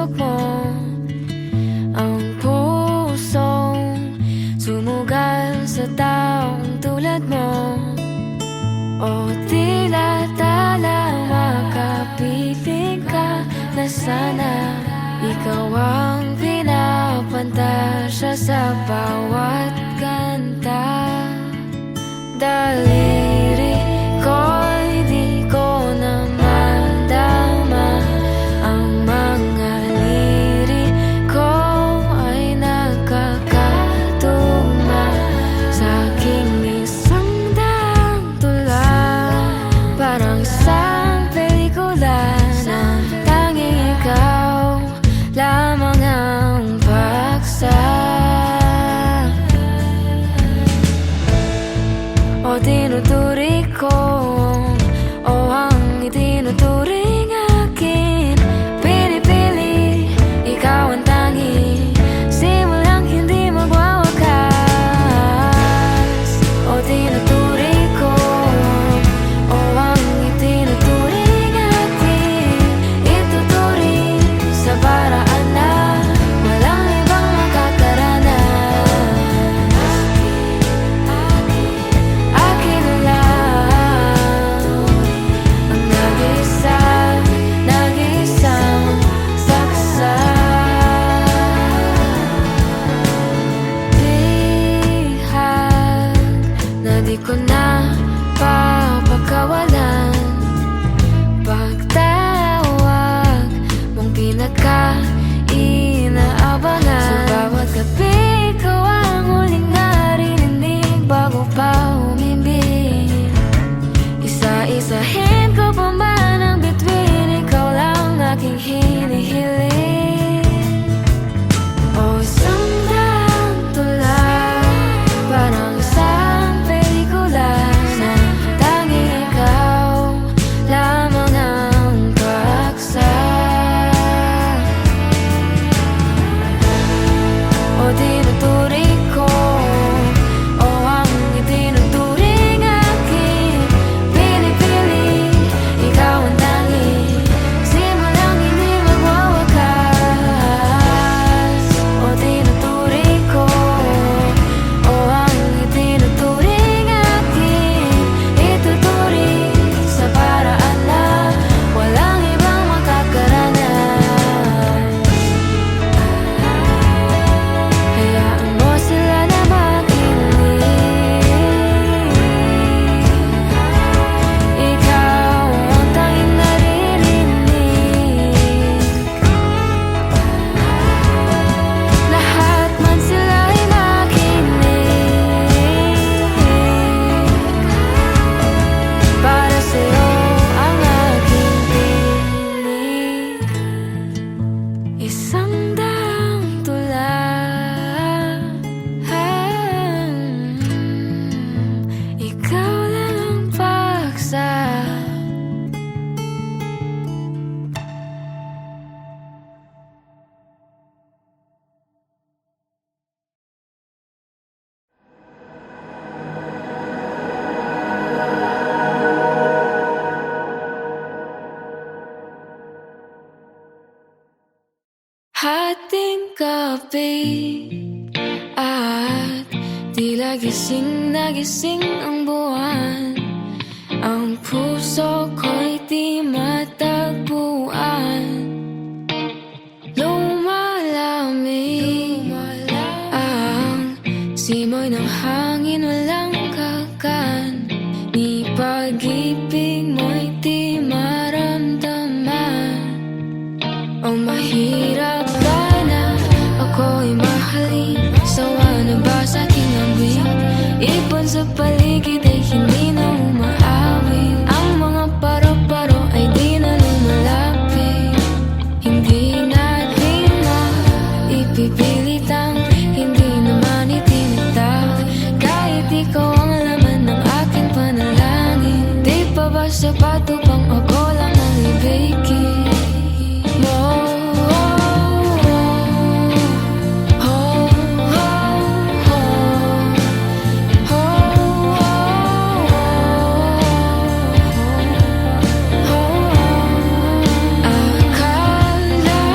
puso ko, ang pusong sumugal sa taong tulad mo. O tila tala makapiling ka na sana ikaw ang pinapantasya sa bawat kanta. Daliri ko'y di ko na madama, ang mga liriko ay nakakatuma sa aking isang daang tula. Parang isang pelikula na tanging ikaw lamang ang paksa. O tinuturi ko, o ang itinuturing akin, pinipili, ikaw ang tangi, simulang hindi magwawakas. O tinuturi ko, o ang itinuturing akin, ituturing sa paraan na walang ibang makakaranas. Akin na lang ang nag-isang saksa. Bihag na di ko na papakawalan, pagtawag mong pinaka-inaabangan. Sa bawat gabi ikaw ang huling narinig bago pa umimbing. Isa-isahin ko pa man ang bituin, ikaw lang aking hinihiling. O isang daang tula, parang isang pelikula na tanging ikaw lamang ang paksa. O tinuturi ko, o ang itinuturing akin, pinipili, ikaw ang tangi, simulang hindi magwawakas. O tinuturi ko, o ang itinuturing akin, ituturing sa paraan na walang ibang makakaranas. Hayaan mo sila na makinig, ikaw ang tanging naririnig. Lahat man sila ay makinig, para sa'yo ang aking tinig. Isang daang tula, ikaw lang ang paksa. Hating gabi at tila gising na gising ang buwan, ang puso ko'y di matagpuan. Lumalamig ang simoy ng hangin, walang kakan, ni pag-ibig mo'y di maramdaman. O mahirap ba na ako'y mahalin? Sawa na ba sa aking awit? Ipon sa paligid ay hindi na umaawit. Ang mga paro-paro ay di na lumalapit. Hindi natin maipipilit ang hindi naman itinatag. Kahit ikaw ang laman ng aking panalangin, di pa ba sapat upang ako lang ang ibigin mo? Akala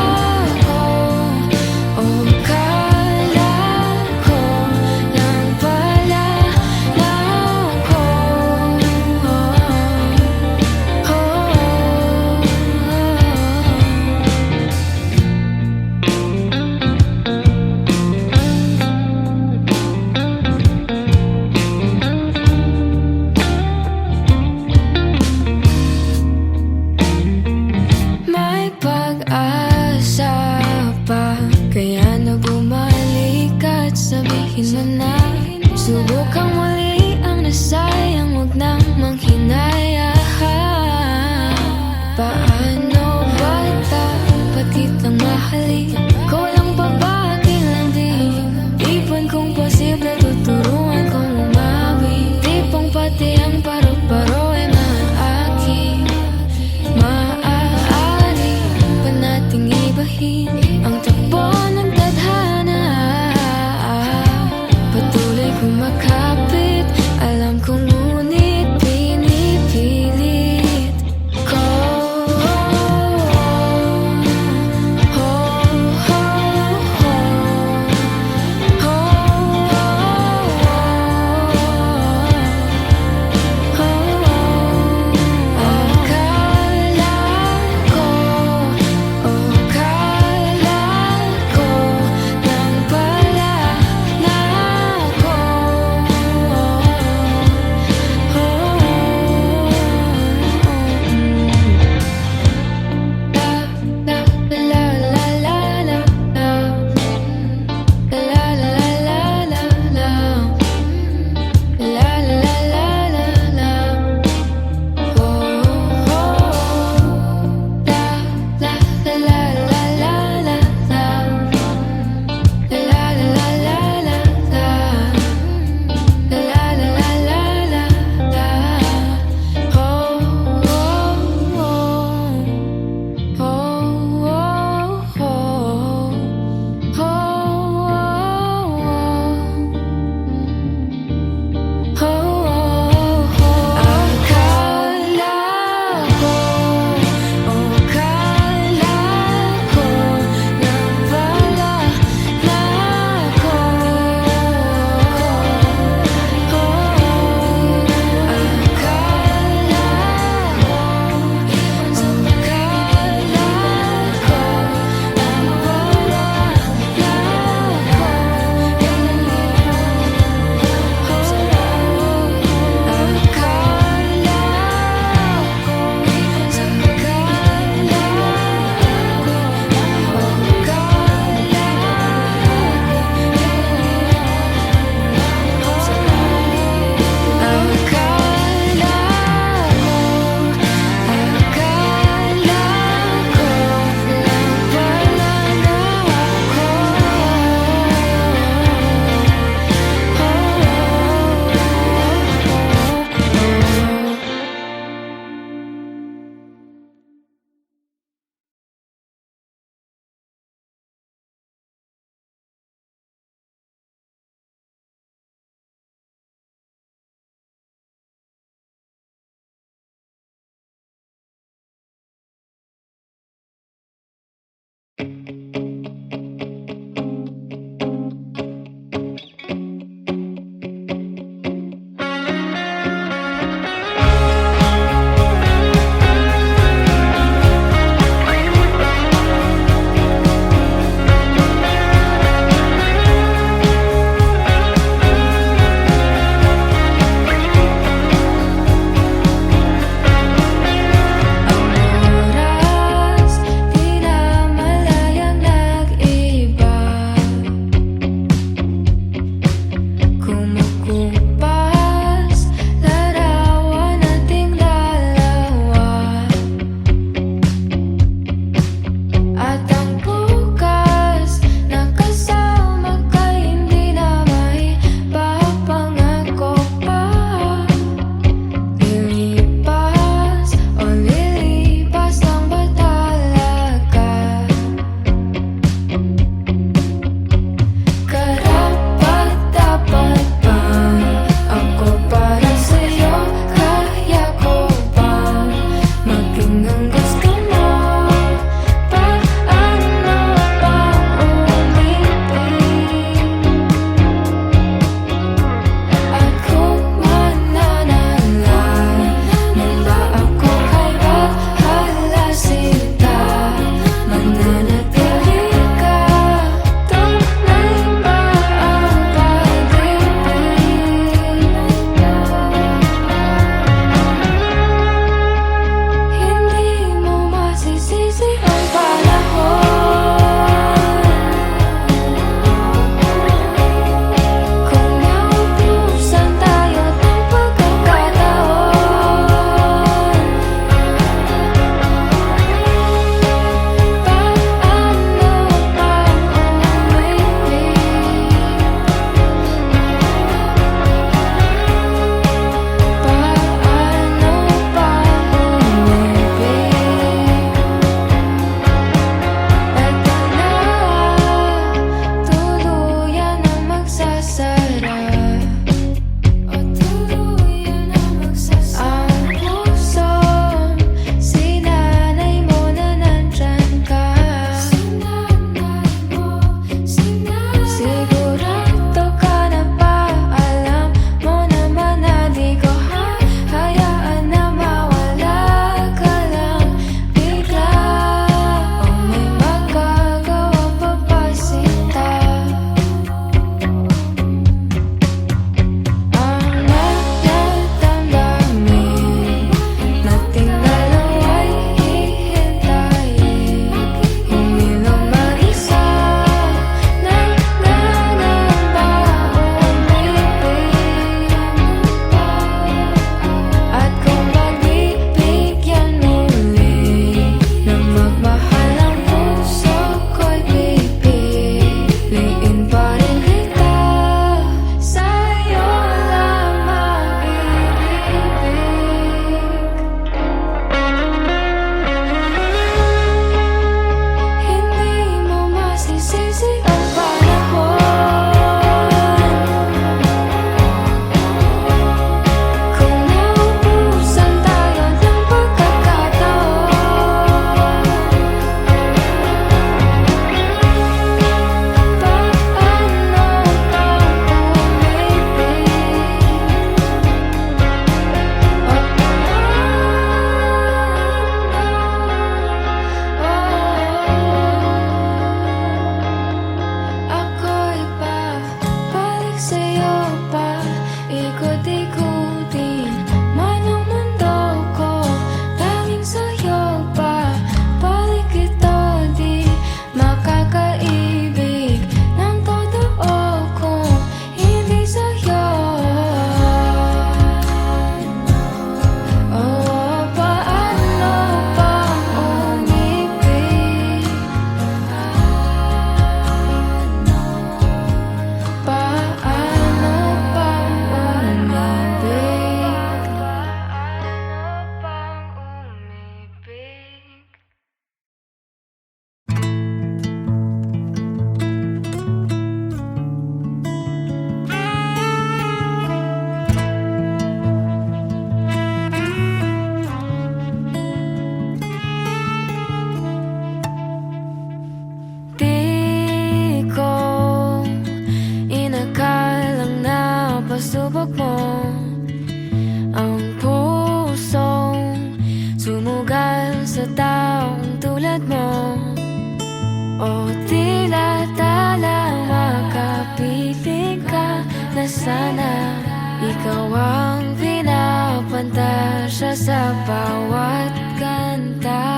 sana. Ikaw ang pinapantasya sa bawat kanta.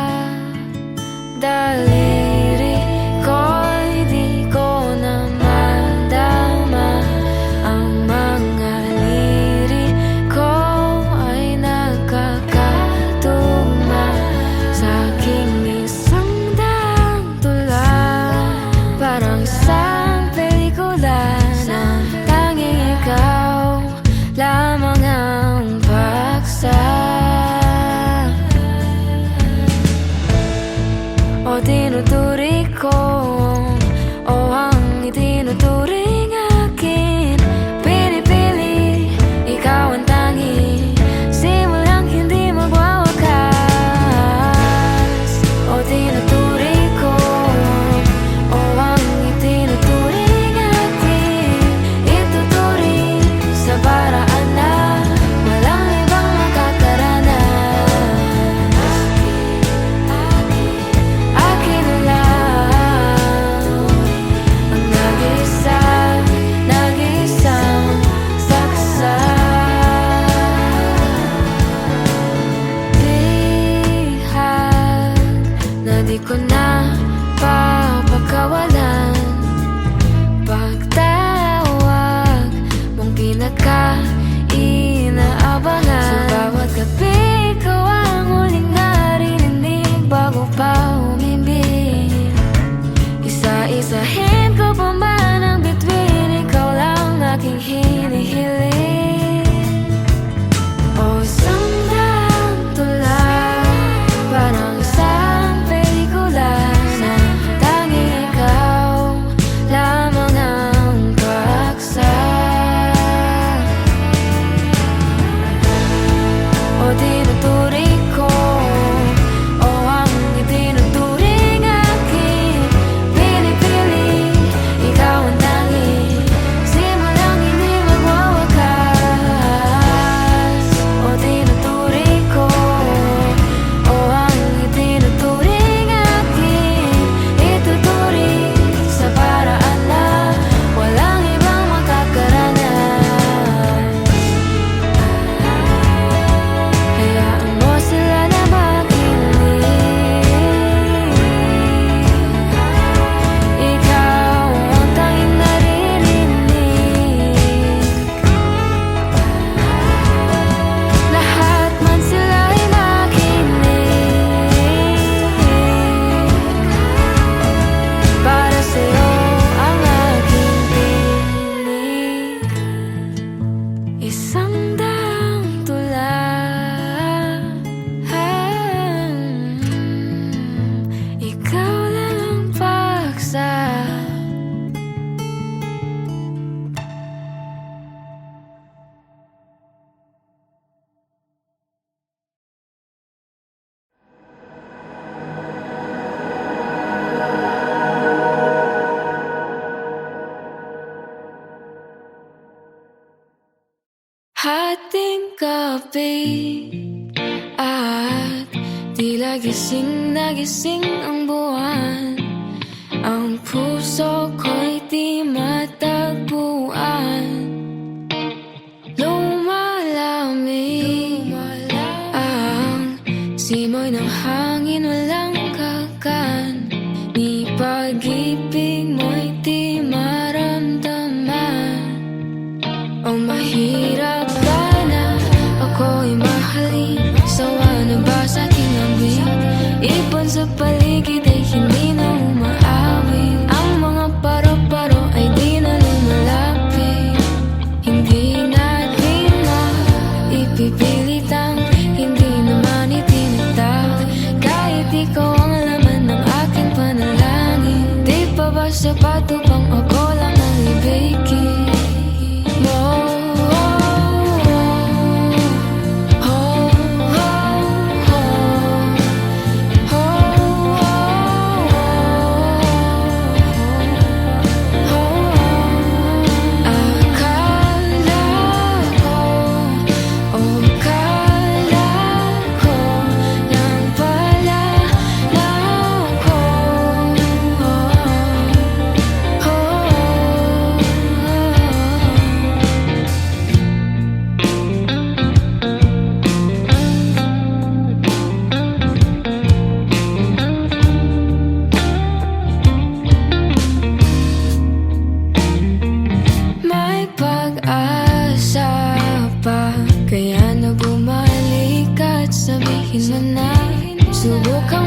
Daliri ko'y di ko na madama. Ang mga liriko ay nakakatuma sa aking isang daang tula. Parang isang pelikula na tanging ikaw lamang ang paksa. O tinuturi ko, o ang itinuturing akin. Pinipili, ikaw ang tangi, simulang hindi magwawakas. O tinuturi ko, o ang itinuturing akin. Ituturing sa paraan na walang ibang makakaranas. Akin na lang ang nag-isang saksa. Bihag na di ko na papakawalan. Pagtawag mong pinaka-inaabangan. Sa bawat gabi ikaw ang huling narinig bago pa umibig. Isa-isahin ko pa man ang bituin, ikaw lang aking hinihiling. O isang daang tula, parang isang pelikula na tanging ikaw lamang ang paksa. O tinuturi ko, o ang itinuturing akin. Pinipili, ikaw ang tangi, simulang hindi magwawakas. O tinuturi ko, o ang itinuturing akin. Ituturing sa paraan na walang ibang makakaranas. Hayaan mo sila na makinig. Ikaw ang tanging naririnig. Lahat man sila'y nakinig. Para sa'yo ang aking piling. Isang daang tula, ikaw lang ang paksa. Hating gabi at tila gising na gising ang buwan. Ang puso ko'y di matagpuan. Lumalamig ang simoy ng hangin, walang kakan. Ni pag-ibig mo'y di maramdaman. O mahirap ba na ako'y mahalin? Sawa na ba sa aking ambing? Ibon sa paligid ay hindi na umaawit. Ang mga paro-paro ay di na lumalapit. Hindi natin maipipilitang hindi naman itinatag. Kahit ikaw ang laman ng aking panalangin, di pa ba sapat upang ako lang ang ibigin mo? sabihin mo na Subukan